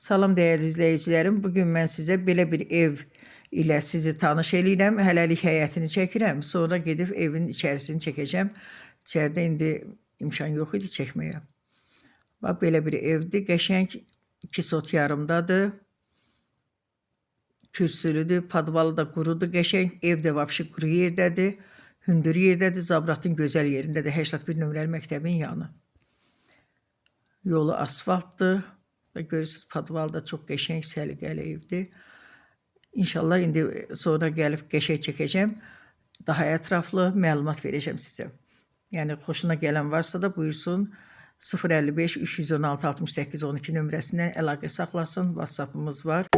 Salam dəyərli izləyicilərim. Bugün mən sizə belə bir ev ilə sizi tanış eləyirəm. Hələlik həyətini çəkirəm. Sonra gedib evin içərisini çəkəcəm. İçəridə indi imkan yox idi çəkməyə. Bax, belə bir evdir. Qəşəng 2 sot yarımdadır. Kürsülüdür. Podvalı da qurudur. Qəşəng ev də vapşı quru yerdədir. Hündür yerdədir. Zabratın gözəl yerindədir. 81 nömrəli məktəbin yanı. Yolu asfaltdır. Və görürsünüz, podval da çox qəşəng, səliqəli evdir. İnşallah indi sonra gəlib qəşəng çəkəcəm. Daha ətraflı məlumat verəcəm sizə. Yəni, xoşuna gələn varsa da buyursun 055 316 68 12 nömrəsindən əlaqə saxlasın. WhatsApp'ımız var.